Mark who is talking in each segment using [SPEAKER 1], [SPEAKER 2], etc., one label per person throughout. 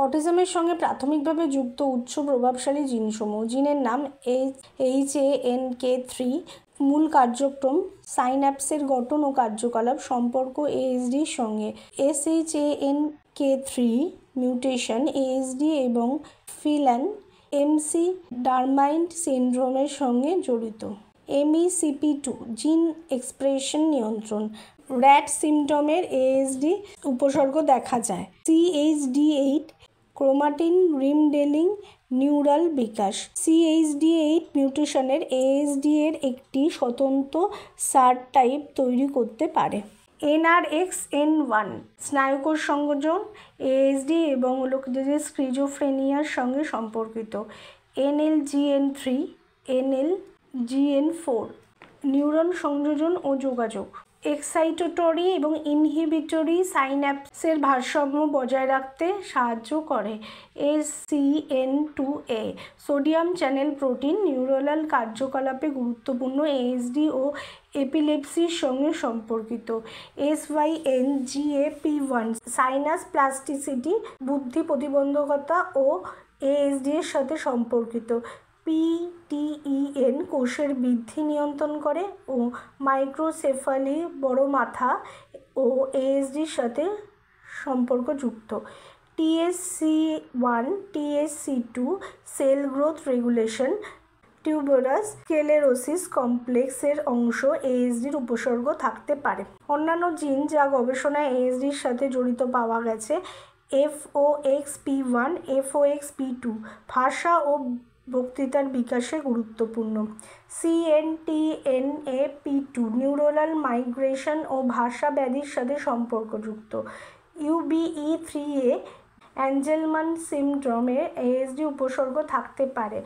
[SPEAKER 1] অটিজমের সঙ্গে প্রাথমিকভাবে যুক্ত উচ্চ প্রভাবশালী জিনসমূহ। জিনের নাম HANK3। মূল কার্যক্রম সাইন্যাপসের গঠন ও কার্যকলাপ, সম্পর্ক ASDর সঙ্গে। SHANK3 মিউটেশন ASD এবং ফিল্যান MC ডারমাইন্ড সিনড্রোমের সঙ্গে জড়িত। MECP2 জিন এক্সপ্রেশন নিয়ন্ত্রণ। র্যাট সিমটমের ASD উপসর্গ দেখা যায়। CHD8 ক্রোমাটিন রিমডেলিং নিউরাল বিকাশ। CHD8 মিউটেশনের ASD এর একটি স্বতন্ত্র সাবটাইপ তৈরি করতে পারে। NRXN1 স্নায়ুকোষ সংযোজন ASD এবং স্কিজোফ্রেনিয়ার সঙ্গে সম্পর্কিত। NLGN3 NLGN4 নিউরন সংযোজন ও যোগাযোগ। এক্সাইটেটরি এবং ইনহিবিটরি সাইন্যাপসের ভারসাম্য বজায় রাখতে সাহায্য করে। SCN2A sodium channel protein neuronal কার্যকলাপে গুরুত্বপূর্ণ, ASD ও এপিলেপসির সঙ্গে সম্পর্কিত। SYNGAP1 সাইনাস প্লাস্টিসিটি বুদ্ধি প্রতিবন্ধকতা ও ASD এর সাথে সম্পর্কিত। PTEN কোষের বৃদ্ধি নিয়ন্ত্রণ করে ও মাইক্রোসেফালি বড় মাথা ও ASDর সাথে সম্পর্কযুক্ত। TSC1 TSC2 cell growth regulation tuberous sclerosis কমপ্লেক্সের অংশ, ASDর উপসর্গ থাকতে পারে। অন্যান্য জিন যা গবেষণায় ASDর সাথে জড়িত পাওয়া গেছে। FOXP1 FOXP2 ভাষা ও বক্তৃতার বিকাশে গুরুত্বপূর্ণ। CNTNAP2 নিউরোনাল মাইগ্রেশন ও ভাষা ব্যাধির সাথে সম্পর্কযুক্ত। UBE3A অ্যাঞ্জেলমান সিনড্রোমে ASD উপসর্গ থাকতে পারে।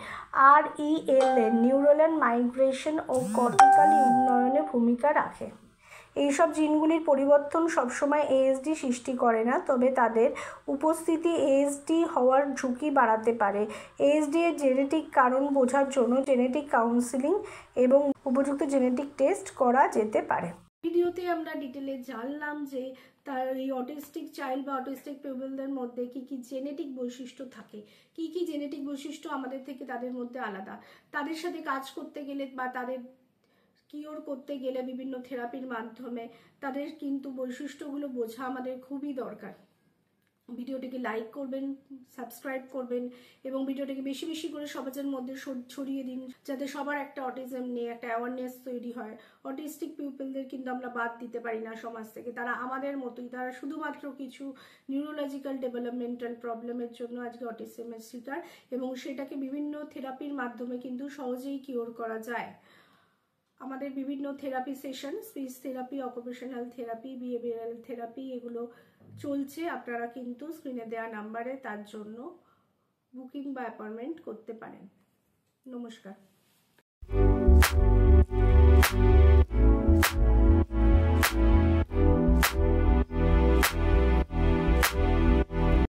[SPEAKER 1] RELN নিউরোনাল মাইগ্রেশন ও কর্টিক্যাল উন্নয়নে ভূমিকা রাখে। এইসব জিনগুলির পরিবর্তন সবসময় ASD সৃষ্টি করে না, তবে তাদের উপস্থিতি ASD হওয়ার ঝুঁকি বাড়াতে পারে। ASD এর জেনেটিক কারণ বোঝার জন্য জেনেটিক কাউন্সেলিং এবং উপযুক্ত জেনেটিক টেস্ট করা যেতে পারে। ভিডিওতে আমরা ডিটেলে জানলাম যে তার এই অটিস্টিক চাইল্ড বা অটিস্টিক পিপলদের মধ্যে কি কি জেনেটিক বৈশিষ্ট্য থাকে, কি কি জেনেটিক বৈশিষ্ট্য আমাদের থেকে তাদের মধ্যে আলাদা। তাদের সাথে কাজ করতে গেলে বা তাদের কিওর করতে গেলে বিভিন্ন থেরাপির মাধ্যমে তাদের কিন্তু বৈশিষ্ট্যগুলো বোঝা আমাদের খুবই দরকার। ভিডিওটিকে লাইক করবেন, সাবস্ক্রাইব করবেন এবং ভিডিওটিকে বেশি বেশি করে সমাজের মধ্যে ছড়িয়ে দিন, যাতে সবার একটা অটিজম নিয়ে একটা অ্যাওয়ারনেস তৈরি হয়। অটিস্টিক পিপলদের কিন্তু আমরা বাদ দিতে পারি না সমাজ থেকে। তারা আমাদের মতোই, তারা শুধুমাত্র কিছু নিউরোলজিক্যাল ডেভেলপমেন্টাল প্রবলেমের জন্য আজকে অটিজমের শিকার, এবং সেটাকে বিভিন্ন থেরাপির মাধ্যমে কিন্তু সহজেই কিওর করা যায়। আমাদের বিভিন্ন therapy session, speech therapy, occupational therapy, behavioural therapy এগুলো চলছে। আপনারা কিন্তু স্ক্রিনে দেওয়া নাম্বারে তার জন্য বুকিং বা অ্যাপয়েন্টমেন্ট করতে পারেন। নমস্কার।